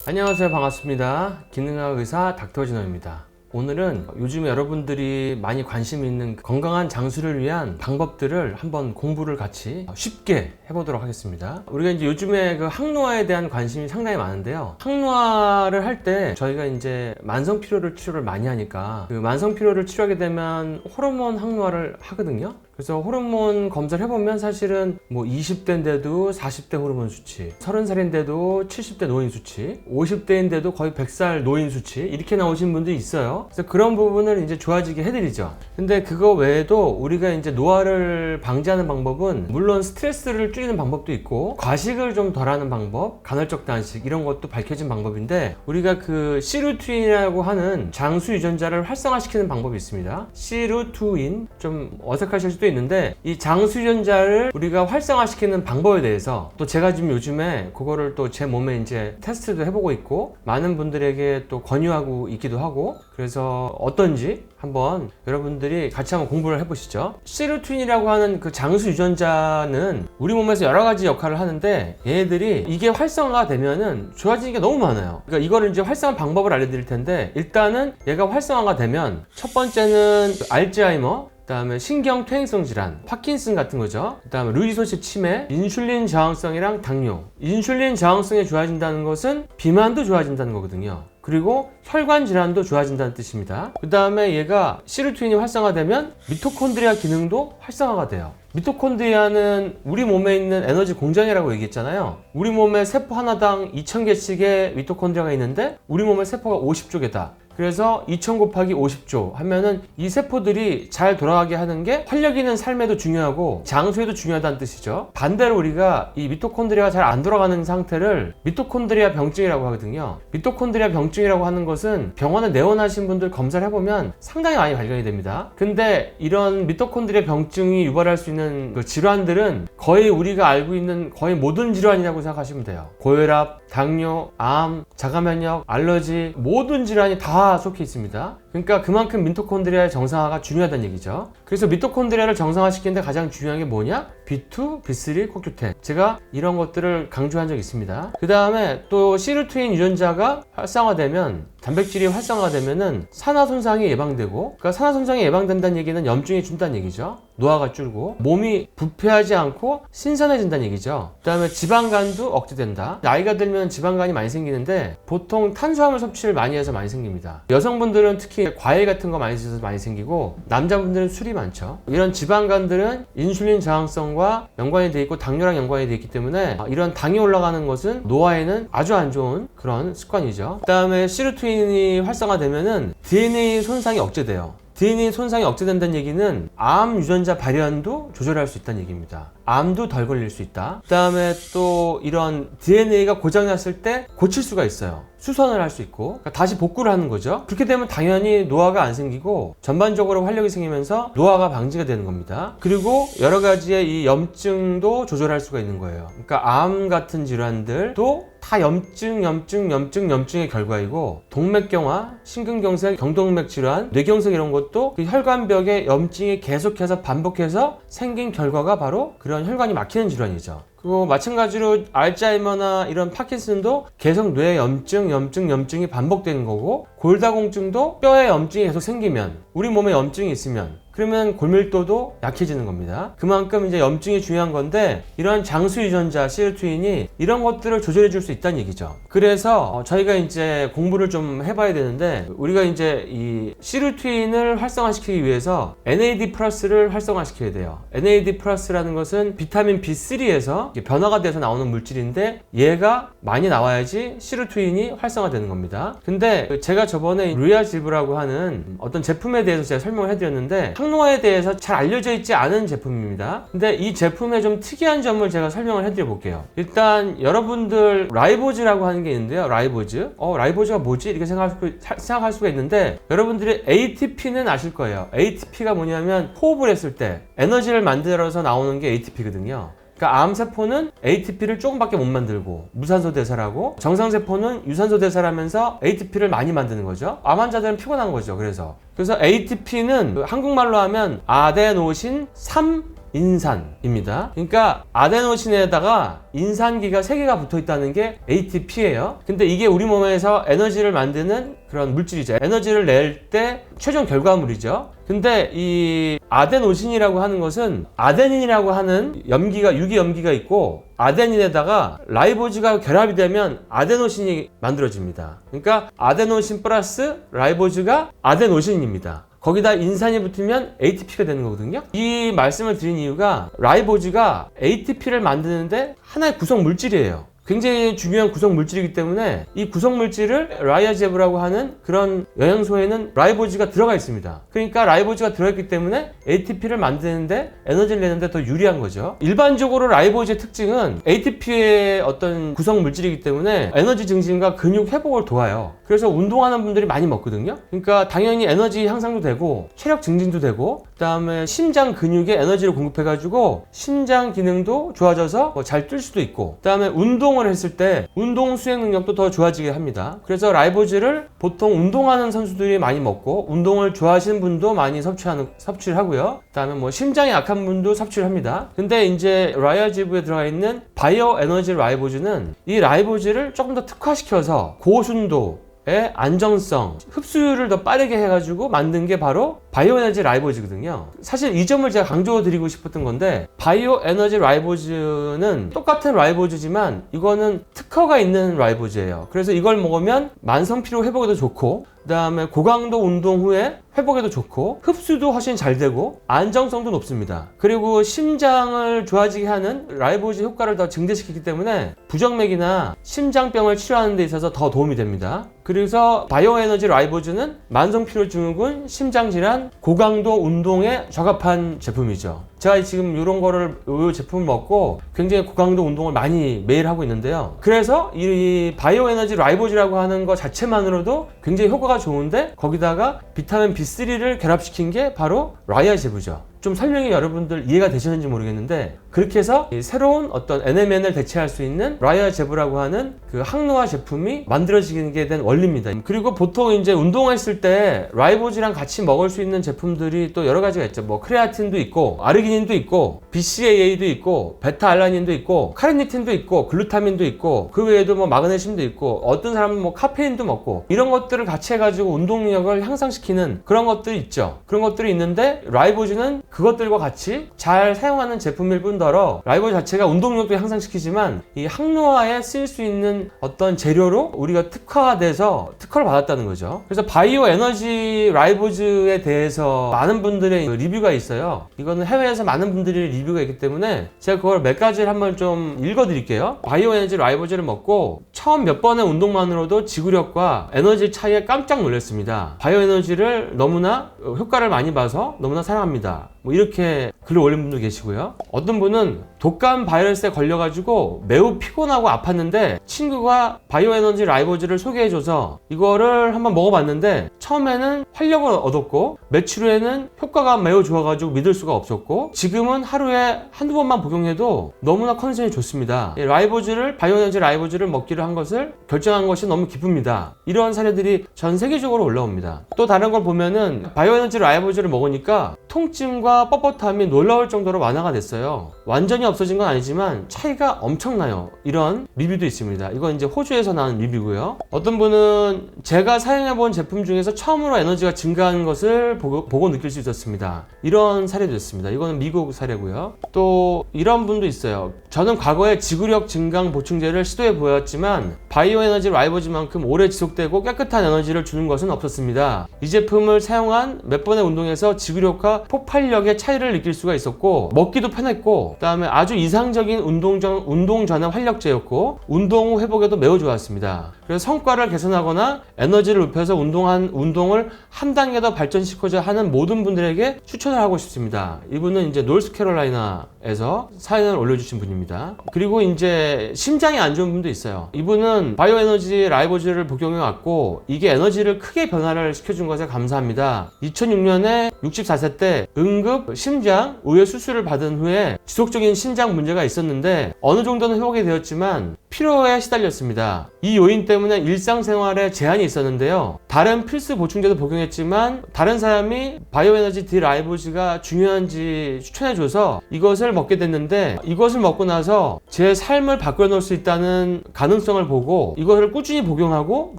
안녕하세요. 반갑습니다. 기능학 의사 닥터진호입니다. 오늘은 요즘 여러분들이 많이 관심 있는 건강한 장수를 위한 방법들을 한번 공부를 같이 쉽게 해보도록 하겠습니다. 우리가 이제 요즘에 그 항노화에 대한 관심이 상당히 많은데요. 항노화를 할 때 저희가 이제 만성 피로를 치료를 많이 하니까 그 만성 피로를 치료하게 되면 호르몬 항노화를 하거든요. 그래서 호르몬 검사를 해보면 사실은 뭐 20대인데도 40대 호르몬 수치, 30살인데도 70대 노인 수치, 50대인데도 거의 100살 노인 수치 이렇게 나오신 분들이 있어요. 그래서 그런 부분을 이제 좋아지게 해드리죠. 근데 그거 외에도 우리가 이제 노화를 방지하는 방법은 물론 스트레스를 줄이는 방법도 있고 과식을 좀 덜하는 방법, 간헐적 단식 이런 것도 밝혀진 방법인데 우리가 그 시루트인이라고 하는 장수 유전자를 활성화시키는 방법이 있습니다. 시루트인 좀 어색하실 수도 있는데 이 장수 유전자를 우리가 활성화시키는 방법에 대해서 또 제가 지금 요즘에 그거를 또 제 몸에 이제 테스트도 해보고 있고 많은 분들에게 또 권유하고 있기도 하고 그래서 어떤지 한번 여러분들이 같이 한번 공부를 해보시죠. 시루틴이라고 하는 그 장수 유전자는 우리 몸에서 여러 가지 역할을 하는데 얘네들이 이게 활성화가 되면은 좋아지는 게 너무 많아요. 그러니까 이거를 이제 활성화 방법을 알려드릴 텐데 일단은 얘가 활성화가 되면 첫 번째는 알츠하이머, 그 다음에 신경퇴행성 질환, 파킨슨 같은 거죠. 그 다음에 루이소식 치매, 인슐린 저항성이랑 당뇨. 인슐린 저항성이 좋아진다는 것은 비만도 좋아진다는 거거든요. 그리고 혈관 질환도 좋아진다는 뜻입니다. 그 다음에 얘가 시루틴이 활성화되면 미토콘드리아 기능도 활성화가 돼요. 미토콘드리아는 우리 몸에 있는 에너지 공장이라고 얘기했잖아요. 우리 몸에 세포 하나당 2000개씩의 미토콘드리아가 있는데 우리 몸의 세포가 50조개다. 그래서 2000 곱하기 50조 하면은 이 세포들이 잘 돌아가게 하는 게 활력 있는 삶에도 중요하고 장수에도 중요하다는 뜻이죠. 반대로 우리가 이 미토콘드리아가 잘 안 돌아가는 상태를 미토콘드리아 병증이라고 하거든요. 미토콘드리아 병증이라고 하는 것은 병원에 내원하신 분들 검사를 해보면 상당히 많이 발견이 됩니다. 근데 이런 미토콘드리아 병증이 유발할 수 있는 그 질환들은 거의 우리가 알고 있는 거의 모든 질환이라고 생각하시면 돼요. 고혈압, 당뇨, 암, 자가면역, 알러지 모든 질환이 다 속해 있습니다. 그러니까 그만큼 미토콘드리아의 정상화가 중요하다는 얘기죠. 그래서 미토콘드리아를 정상화시키는데 가장 중요한 게 뭐냐? B2, B3, 코큐텐. 제가 이런 것들을 강조한 적이 있습니다. 그 다음에 또 시루트인 유전자가 활성화되면 단백질이 활성화되면은 산화 손상이 예방되고 그러니까 산화 손상이 예방된다는 얘기는 염증이 준다는 얘기죠. 노화가 줄고 몸이 부패하지 않고 신선해진다는 얘기죠. 그 다음에 지방간도 억제된다. 나이가 들면 지방간이 많이 생기는데 보통 탄수화물 섭취를 많이 해서 많이 생깁니다. 여성분들은 특히 과일 같은 거 많이 드셔서 많이 생기고 남자분들은 술이 많죠. 이런 지방간들은 인슐린 저항성과 연관이 돼 있고 당뇨랑 연관이 돼 있기 때문에 이런 당이 올라가는 것은 노화에는 아주 안 좋은 그런 습관이죠. 그 다음에 시루트인이 활성화되면은 DNA 손상이 억제돼요. DNA 손상이 억제된다는 얘기는 암 유전자 발현도 조절할 수 있다는 얘기입니다. 암도 덜 걸릴 수 있다. 그 다음에 또 이런 DNA가 고장났을 때 고칠 수가 있어요. 수선을 할 수 있고 그러니까 다시 복구를 하는 거죠. 그렇게 되면 당연히 노화가 안 생기고 전반적으로 활력이 생기면서 노화가 방지가 되는 겁니다. 그리고 여러 가지의 이 염증도 조절할 수가 있는 거예요. 그러니까 암 같은 질환들도 다 염증의 결과이고 동맥경화, 심근경색, 경동맥 질환, 뇌경색 이런 것도 그 혈관벽에 염증이 계속해서 반복해서 생긴 결과가 바로 그런 혈관이 막히는 질환이죠. 그리고 마찬가지로 알츠하이머나 이런 파킨슨도 계속 뇌에 염증이 반복되는 거고 골다공증도 뼈에 염증이 계속 생기면 우리 몸에 염증이 있으면 그러면 골밀도도 약해지는 겁니다. 그만큼 이제 염증이 중요한 건데 이런 장수 유전자 시루트인이 이런 것들을 조절해 줄 수 있다는 얘기죠. 그래서 저희가 이제 공부를 좀 해봐야 되는데 우리가 이제 이 시루트인을 활성화시키기 위해서 NAD 플러스를 활성화시켜야 돼요. NAD 플러스라는 것은 비타민 B3에서 변화가 돼서 나오는 물질인데 얘가 많이 나와야지 시루트인이 활성화되는 겁니다. 근데 제가 저번에 루야질브라고 하는 어떤 제품에 대해서 제가 설명을 해드렸는데 항노화에 대해서 잘 알려져 있지 않은 제품입니다. 근데 이 제품의 좀 특이한 점을 제가 설명을 해드려 볼게요. 일단 여러분들 라이보즈라고 하는 게 있는데요. 라이보즈가 뭐지? 이렇게 생각할 수가 있는데 여러분들이 ATP는 아실 거예요. ATP가 뭐냐면 호흡을 했을 때 에너지를 만들어서 나오는 게 ATP거든요. 그러니까 암세포는 ATP를 조금밖에 못 만들고 무산소 대사라고 정상세포는 유산소 대사를 하면서 ATP를 많이 만드는 거죠. 암 환자들은 피곤한 거죠. 그래서 ATP는 한국말로 하면 아데노신 3 인산입니다. 그러니까 아데노신에다가 인산기가 3개가 붙어 있다는 게 ATP예요. 근데 이게 우리 몸에서 에너지를 만드는 그런 물질이죠. 에너지를 낼 때 최종 결과물이죠. 근데 이 아데노신이라고 하는 것은 아데닌이라고 하는 염기가 유기염기가 있고 아데닌에다가 라이보즈가 결합이 되면 아데노신이 만들어집니다. 그러니까 아데노신 플러스 라이보즈가 아데노신입니다. 거기다 인산이 붙으면 ATP가 되는 거거든요. 이 말씀을 드린 이유가 라이보즈가 ATP를 만드는데 하나의 구성 물질이에요. 굉장히 중요한 구성 물질이기 때문에 이 구성 물질을 라이아제브라고 하는 그런 영양소에는 라이보즈가 들어가 있습니다. 그러니까 라이보즈가 들어있기 때문에 ATP를 만드는데 에너지를 내는데 더 유리한 거죠. 일반적으로 라이보즈의 특징은 ATP의 어떤 구성 물질이기 때문에 에너지 증진과 근육 회복을 도와요. 그래서 운동하는 분들이 많이 먹거든요. 그러니까 당연히 에너지 향상도 되고 체력 증진도 되고 그다음에 심장 근육에 에너지를 공급해가지고 심장 기능도 좋아져서 잘 뛸 수도 있고 그다음에 운동을 했을 때 운동 수행 능력도 더 좋아지게 합니다. 그래서 라이보즈를 보통 운동하는 선수들이 많이 먹고 운동을 좋아하시는 분도 많이 섭취를 하고요. 그다음에 뭐 심장이 약한 분도 섭취를 합니다. 근데 이제 라이아제브에 들어가 있는 바이오 에너지 라이보즈는 이 라이보즈를 조금 더 특화시켜서 고순도 의 안정성, 흡수율을 더 빠르게 해가지고 만든 게 바로 바이오 에너지 라이보즈거든요. 사실 이 점을 제가 강조드리고 싶었던 건데 바이오 에너지 라이보즈는 똑같은 라이보즈지만 이거는 특허가 있는 라이보즈예요. 그래서 이걸 먹으면 만성 피로 회복에도 좋고 그 다음에 고강도 운동 후에 회복에도 좋고 흡수도 훨씬 잘 되고 안정성도 높습니다. 그리고 심장을 좋아지게 하는 라이보즈 효과를 더 증대시키기 때문에 부정맥이나 심장병을 치료하는 데 있어서 더 도움이 됩니다. 그래서 바이오 에너지 라이보즈는 만성 피로 증후군, 심장질환, 고강도 운동에 적합한 제품이죠. 제가 지금 이런 거를 이 제품을 먹고 굉장히 고강도 운동을 많이 매일 하고 있는데요. 그래서 이 바이오 에너지 라이보즈라고 하는 것 자체만으로도 굉장히 효과가 좋은데 거기다가 비타민 B3를 결합시킨 게 바로 라이아제브죠. 좀 설명이 여러분들 이해가 되시는지 모르겠는데 그렇게 해서 새로운 어떤 NMN을 대체할 수 있는 라이아제브라고 하는 그 항노화 제품이 만들어지게 된 원리입니다. 그리고 보통 이제 운동했을 때 라이보즈랑 같이 먹을 수 있는 제품들이 또 여러 가지가 있죠. 뭐 크레아틴도 있고 아르기닌도 있고 BCAA도 있고 베타알라닌도 있고 카르니틴도 있고 글루타민도 있고 그 외에도 뭐 마그네슘도 있고 어떤 사람은 뭐 카페인도 먹고 이런 것들을 같이 해가지고 운동력을 향상시키는 그런 것들이 있죠. 그런 것들이 있는데 라이보즈는 그것들과 같이 잘 사용하는 제품일 뿐더러 라이보즈 자체가 운동력도 향상시키지만 이 항노화에 쓰일 수 있는 어떤 재료로 우리가 특화돼서 특허를 받았다는 거죠. 그래서 바이오 에너지 라이보즈에 대해서 많은 분들의 리뷰가 있어요. 이거는 해외에서 많은 분들이 리뷰가 있기 때문에 제가 그걸 몇 가지를 한번 좀 읽어드릴게요. 바이오 에너지 라이보즈를 먹고 처음 몇 번의 운동만으로도 지구력과 에너지 차이에 깜짝 놀랐습니다. 바이오 에너지를 너무나 효과를 많이 봐서 너무나 사랑합니다. 뭐 이렇게 글을 올린 분도 계시고요. 어떤 분은 독감 바이러스에 걸려가지고 매우 피곤하고 아팠는데 친구가 바이오 에너지 라이보즈를 소개해줘서 이거를 한번 먹어봤는데 처음에는 활력을 얻었고 며칠 후에는 효과가 매우 좋아가지고 믿을 수가 없었고 지금은 하루에 한두 번만 복용해도 너무나 컨디션이 좋습니다. 라이보즈를 바이오 에너지 라이보즈를 먹기로 한 것을 결정한 것이 너무 기쁩니다. 이런 사례들이 전 세계적으로 올라옵니다. 또 다른 걸 보면은 바이오 에너지 라이보즈를 먹으니까 통증과 뻣뻣함이 놀라울 정도로 완화가 됐어요. 완전히 없어진 건 아니지만 차이가 엄청나요. 이런 리뷰도 있습니다. 이건 이제 호주에서 나온 리뷰고요. 어떤 분은 제가 사용해본 제품 중에서 처음으로 에너지가 증가하는 것을 보고 느낄 수 있었습니다. 이런 사례도 있습니다. 이거는 미국 사례고요. 또 이런 분도 있어요. 저는 과거에 지구력 증강 보충제를 시도해 보였지만 바이오 에너지 라이보즈만큼 오래 지속되고 깨끗한 에너지를 주는 것은 없었습니다. 이 제품을 사용한 몇 번의 운동에서 지구력과 폭발력의 차이를 느낄 수가 있었고 먹기도 편했고 그 다음에 아주 이상적인 운동 전의 활력제였고 운동 후 회복에도 매우 좋았습니다. 그래서 성과를 개선하거나 에너지를 높여서 운동을 한 단계 더 발전시키고자 하는 모든 분들에게 추천을 하고 싶습니다. 이분은 이제 노스캐롤라이나에서 사연을 올려주신 분입니다. 그리고 이제 심장이 안 좋은 분도 있어요. 이분은 바이오 에너지 라이보즈를 복용해 왔고 이게 에너지를 크게 변화를 시켜준 것에 감사합니다. 2006년에 64세 때 응급 심장 우회 수술을 받은 후에 지속적인 심장 문제가 있었는데 어느 정도는 회복이 되었지만 피로에 시달렸습니다. 이 요인 때문에 일상생활에 제한이 있었는데요. 다른 필수 보충제도 복용했지만 다른 사람이 바이오에너지 D-라이보즈가 중요한지 추천해줘서 이것을 먹게 됐는데, 이것을 먹고 나서 제 삶을 바꿔놓을 수 있다는 가능성을 보고 이것을 꾸준히 복용하고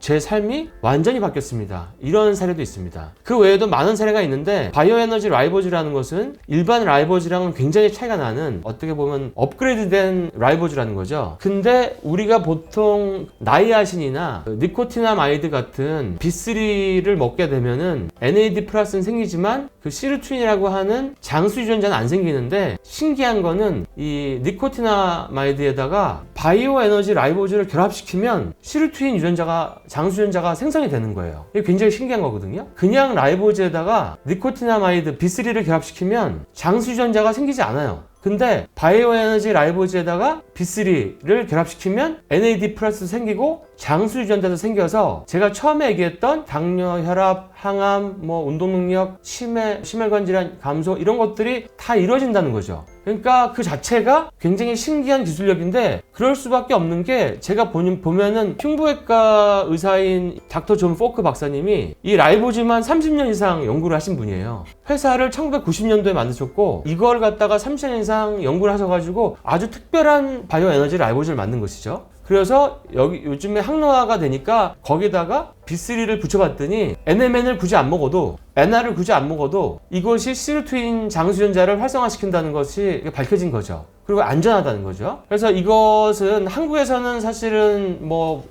제 삶이 완전히 바뀌었습니다. 이런 사례도 있습니다. 그 외에도 많은 사례가 있는데, 바이오에너지 라이보즈라는 것은 일반 라이보즈랑은 굉장히 차이가 나는, 어떻게 보면 업그레이드된 라이보즈라는 거죠. 근데 우리가 보통 나이아신이나 니코티나마이드 같은 B3를 먹게 되면은 NAD 플러스는 생기지만 그 시르투인이라고 하는 장수 유전자는 안 생기는데, 신기한 거는 이 니코티나마이드에다가 바이오 에너지 라이보즈를 결합시키면 시르투인 유전자가, 장수 유전자가 생성이 되는 거예요. 이게 굉장히 신기한 거거든요. 그냥 라이보즈에다가 니코티나마이드 B3를 결합시키면 장수 유전자가 생기지 않아요. 근데 바이오 에너지 라이보즈에다가 B3를 결합시키면 NAD 플러스 생기고 장수 유전자도 생겨서, 제가 처음에 얘기했던 당뇨, 혈압, 항암, 운동 능력, 치매, 심혈관 질환 감소, 이런 것들이 다 이루어진다는 거죠. 그러니까 그 자체가 굉장히 신기한 기술력인데, 그럴 수밖에 없는 게, 제가 보면은 흉부외과 의사인 닥터 존 포크 박사님이 이 라이보즈만 30년 이상 연구를 하신 분이에요. 회사를 1990년도에 만드셨고, 이걸 갖다가 30년 이상 연구를 하셔가지고 아주 특별한 바이오 에너지 라이보즈를 만든 것이죠. 그래서 여기 요즘에 항노화가 되니까 거기다가 B3를 붙여봤더니 NMN을 굳이 안 먹어도, NR을 굳이 안 먹어도 이것이 시르투인 장수유전자를 활성화시킨다는 것이 밝혀진 거죠. 그리고 안전하다는 거죠. 그래서 이것은 한국에서는 사실은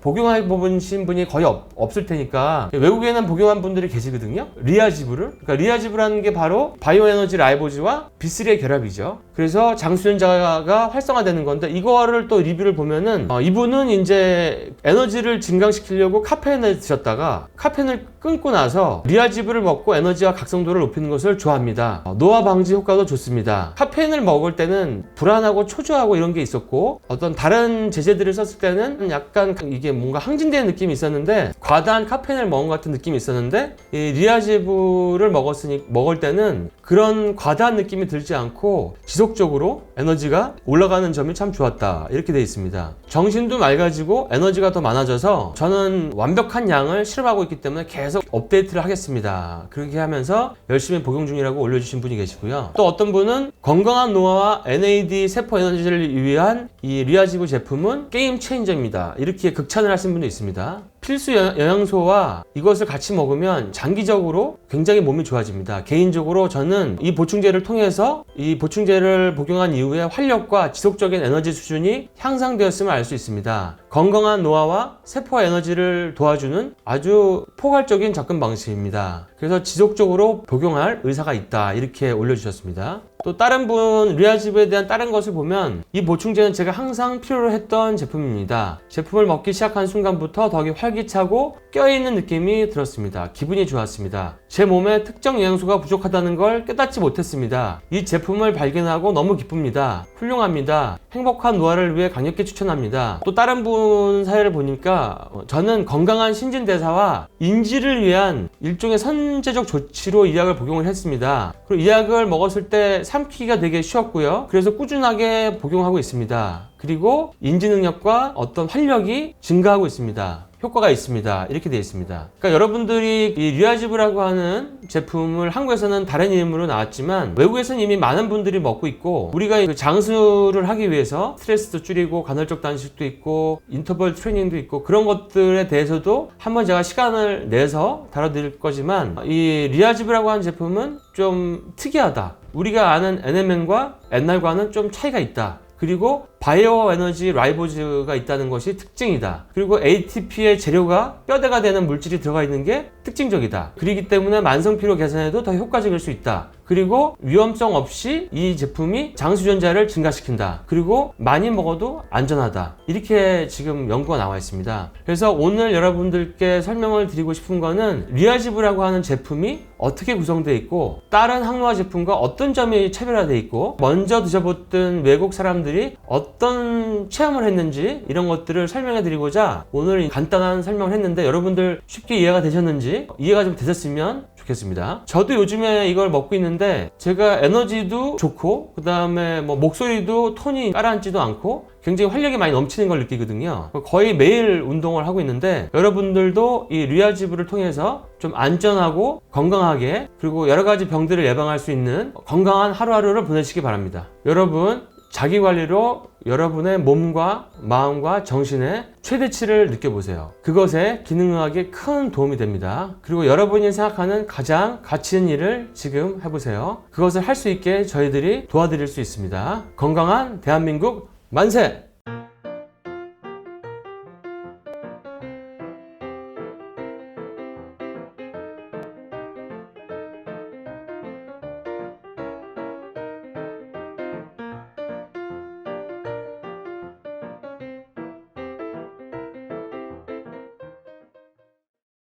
복용해 보신 분이 거의 없을 테니까, 외국에는 복용한 분들이 계시거든요. 리아지브를. 그러니까 리아지브라는 게 바로 바이오에너지 라이보즈와 B3의 결합이죠. 그래서 장수유전자가 활성화되는 건데, 이거를 또 리뷰를 보면은 이분은 이제 에너지를 증강시키려고 카페인을 드셨다가 카페인을 끊고 나서 리아지브를 먹고 에너지와 각성도를 높이는 것을 좋아합니다. 노화 방지 효과도 좋습니다. 카페인을 먹을 때는 불안하고 초조하고 이런 게 있었고, 어떤 다른 제제들을 썼을 때는 약간 이게 뭔가 항진되는 느낌이 있었는데, 과다한 카페인을 먹은 것 같은 느낌이 있었는데, 이 리아지브를 먹을 때는 그런 과다한 느낌이 들지 않고 지속적으로 에너지가 올라가는 점이 참 좋았다, 이렇게 되어 있습니다. 정신도 맑아지고 에너지가 더 많아져서 저는 완벽한 양을 실험하고 있기 때문에 계속 업데이트를 하겠습니다. 그렇게 하면서 열심히 복용 중이라고 올려주신 분이 계시고요. 또 어떤 분은 건강한 노화와 NAD 세포 에너지를 위한 이 리아지브 제품은 게임 체인저입니다, 이렇게 극찬을 하신 분도 있습니다. 필수 영양소와 이것을 같이 먹으면 장기적으로 굉장히 몸이 좋아집니다. 개인적으로 저는 이 보충제를 통해서, 이 보충제를 복용한 이후에 활력과 지속적인 에너지 수준이 향상되었음을 알 수 있습니다. 건강한 노화와 세포 에너지를 도와주는 아주 포괄적인 접근 방식입니다. 그래서 지속적으로 복용할 의사가 있다, 이렇게 올려주셨습니다. 또 다른 분 리아지브에 대한 다른 것을 보면, 이 보충제는 제가 항상 필요로 했던 제품입니다. 제품을 먹기 시작한 순간부터 덕이 활기차고 껴있는 느낌이 들었습니다. 기분이 좋았습니다. 제 몸에 특정 영양소가 부족하다는 걸 깨닫지 못했습니다. 이 제품을 발견하고 너무 기쁩니다. 훌륭합니다. 행복한 노화를 위해 강력히 추천합니다. 또 다른 분 사례를 보니까, 저는 건강한 신진대사와 인지를 위한 일종의 선제적 조치로 이 약을 복용을 했습니다. 그리고 이 약을 먹었을 때 삼키기가 되게 쉬웠고요. 그래서 꾸준하게 복용하고 있습니다. 그리고 인지 능력과 어떤 활력이 증가하고 있습니다. 효과가 있습니다, 이렇게 되어 있습니다. 그러니까 여러분들이 이 리아지브라고 하는 제품을 한국에서는 다른 이름으로 나왔지만 외국에서는 이미 많은 분들이 먹고 있고, 우리가 그 장수를 하기 위해서 스트레스도 줄이고 간헐적 단식도 있고 인터벌 트레이닝도 있고, 그런 것들에 대해서도 한번 제가 시간을 내서 다뤄드릴 거지만, 이 리아지브라고 하는 제품은 좀 특이하다. 우리가 아는 NMN과 NR과는 좀 차이가 있다. 그리고 바이오 에너지 라이보즈가 있다는 것이 특징이다. 그리고 ATP의 재료가 뼈대가 되는 물질이 들어가 있는 게 특징적이다. 그렇기 때문에 만성피로 개선에도 더 효과적일 수 있다. 그리고 위험성 없이 이 제품이 장수유전자를 증가시킨다. 그리고 많이 먹어도 안전하다. 이렇게 지금 연구가 나와 있습니다. 그래서 오늘 여러분들께 설명을 드리고 싶은 거는, 리아지브라고 하는 제품이 어떻게 구성되어 있고, 다른 항노화 제품과 어떤 점이 차별화되어 있고, 먼저 드셔봤던 외국 사람들이 어떤 체험을 했는지, 이런 것들을 설명해 드리고자 오늘 간단한 설명을 했는데, 여러분들 쉽게 이해가 되셨는지, 이해가 좀 되셨으면 좋겠습니다. 좋겠습니다. 저도 요즘에 이걸 먹고 있는데 제가 에너지도 좋고 그 다음에 뭐 목소리도 톤이 가라앉지도 않고 굉장히 활력이 많이 넘치는 걸 느끼거든요. 거의 매일 운동을 하고 있는데 여러분들도 이 리아지브를 통해서 좀 안전하고 건강하게 그리고 여러 가지 병들을 예방할 수 있는 건강한 하루하루를 보내시기 바랍니다. 여러분 자기관리로 여러분의 몸과 마음과 정신의 최대치를 느껴보세요. 그것에 기능의학에 큰 도움이 됩니다. 그리고 여러분이 생각하는 가장 가치 있는 일을 지금 해보세요. 그것을 할 수 있게 저희들이 도와드릴 수 있습니다. 건강한 대한민국 만세!